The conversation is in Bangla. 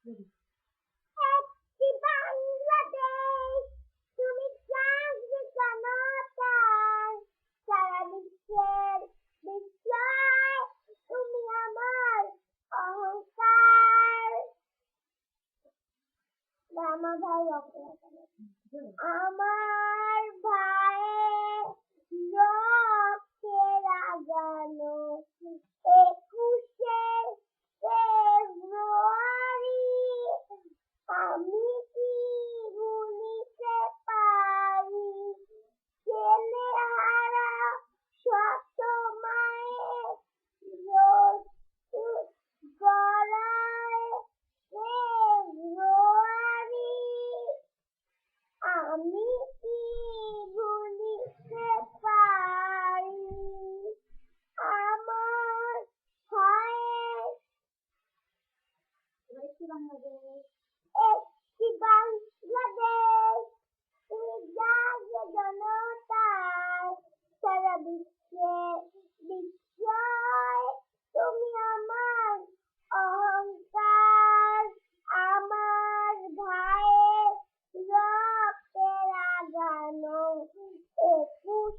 একটি বাংলাদেশ, তুমি চাঁদে জনতার, সারা বিশ্বের বিস্ময়, তুমি আমার অহংকার। আমার ভাই আমার ভাইয়ের রক্তে রাগানো ২১শে ফেব্রুয়ারি, আমি কি ভুলিতে পারি ছেলেহারা শত মায়ের গলায় ফেব্রুয়ারি, আমি কি ভুলিতে পারি আমার ভাইয়ের বাংলাদেশ।